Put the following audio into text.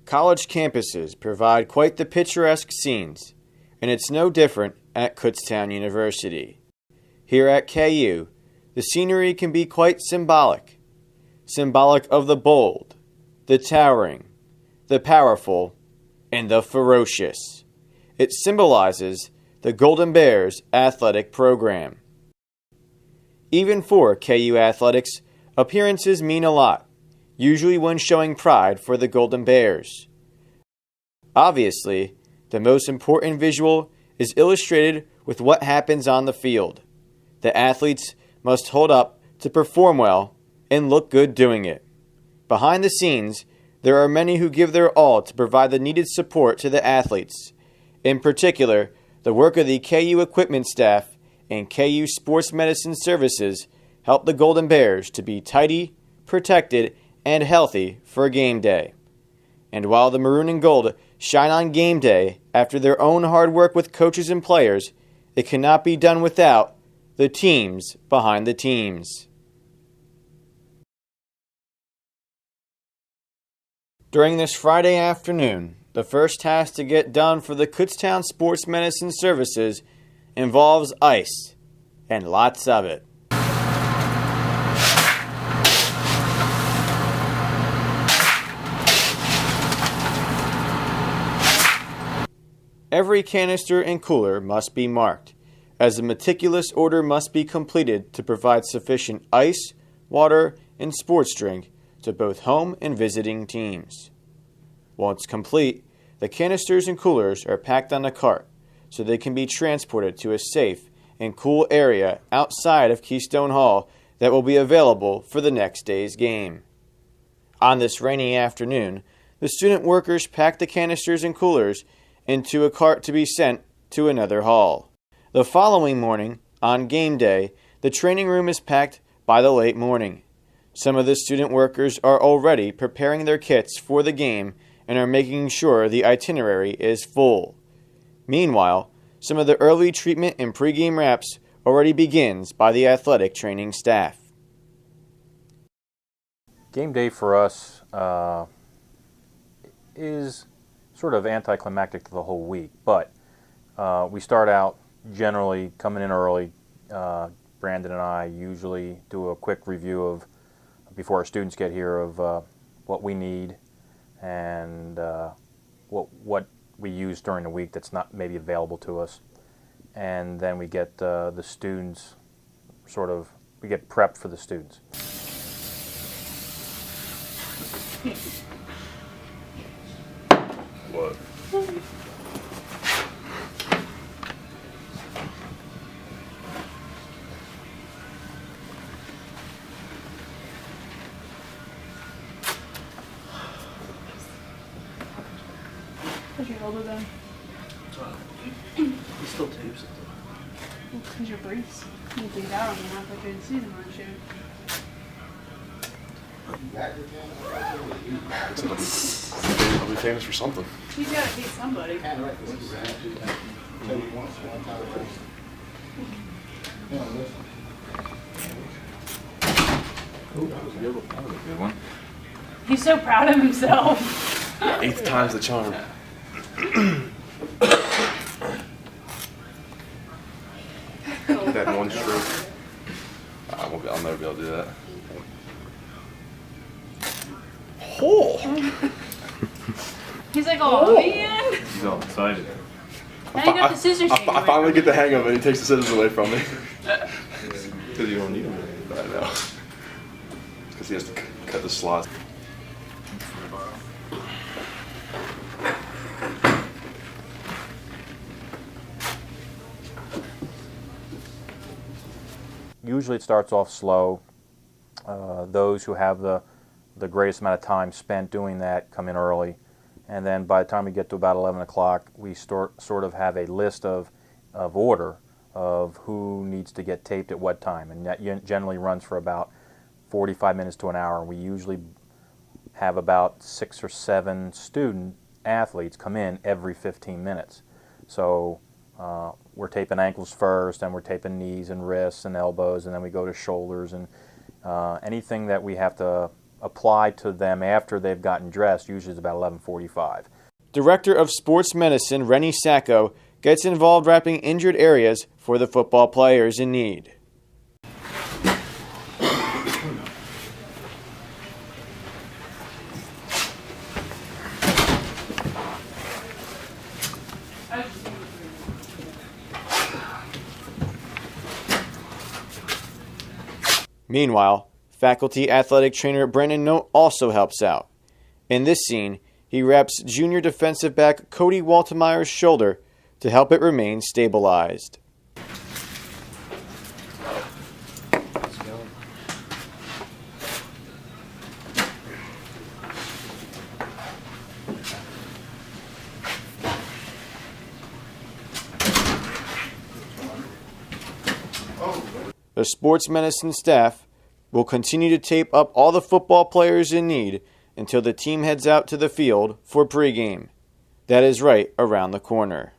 College campuses provide quite the picturesque scenes, and it's no different at Kutztown University. Here at KU, the scenery can be quite symbolic of the bold, the towering, the powerful, and the ferocious. It symbolizes the Golden Bears athletic program. Even for KU athletics, appearances mean a lot, usually when showing pride for the Golden Bears. Obviously, the most important visual is illustrated with what happens on the field. The athletes must hold up to perform well and look good doing it. Behind the scenes, there are many who give their all to provide the needed support to the athletes. In particular, the work of the KU equipment staff and KU Sports Medicine services help the Golden Bears to be tidy, protected, and healthy for game day. And while the maroon and gold shine on game day after their own hard work with coaches and players, it cannot be done without the teams behind the teams. During this Friday afternoon, the first task to get done for the Kutztown Sports Medicine services involves ice, and lots of it. Every canister and cooler must be marked, as a meticulous order must be completed to provide sufficient ice, water, and sports drink to both home and visiting teams. Once complete, the canisters and coolers are packed on a cart so they can be transported to a safe and cool area outside of Keystone Hall that will be available for the next day's game. On this rainy afternoon, the student workers pack the canisters and coolers into a cart to be sent to another hall. The following morning, on game day, the training room is packed by the late morning. Some of the student workers are already preparing their kits for the game and are making sure the itinerary is full. Meanwhile, some of the early treatment and pregame wraps already begins by the athletic training staff. Game day for us is sort of anticlimactic to the whole week, but we start out generally coming in early. Brandon and I usually do a quick review of, before our students get here, of what we need and what we use during the week that's not maybe available to us. And then we get the students we get prepped for the students. What? How's your elbow then? He still tapes it Well, because your brace. You bleed out on the halfway through the season, aren't you? though. I'll be famous for something. He's got to beat somebody. Good one. He's so proud of himself. 8th time's the charm. That one stroke. I'll never be able to do that. Oh! He's like, oh man. He's all excited. Now you got the scissors. I finally get the hang of it. He takes the scissors away from me. Because you don't need them. I know. Because he has to cut the slots. Usually it starts off slow. Those who have the greatest amount of time spent doing that come in early. And then by the time we get to about 11 o'clock, we sort of have a list of order of who needs to get taped at what time. And that generally runs for about 45 minutes to an hour. We usually have about 6 or 7 student athletes come in every 15 minutes. So we're taping ankles first, and we're taping knees and wrists and elbows, and then we go to shoulders, and anything that we have to applied to them after they've gotten dressed usually is about 11:45. Director of Sports Medicine Rennie Sacco gets involved wrapping injured areas for the football players in need. Meanwhile, faculty athletic trainer Brandon Note also helps out. In this scene, he wraps junior defensive back Cody Waltemeyer's shoulder to help it remain stabilized. The sports medicine staff will continue to tape up all the football players in need until the team heads out to the field for pregame. That is right around the corner.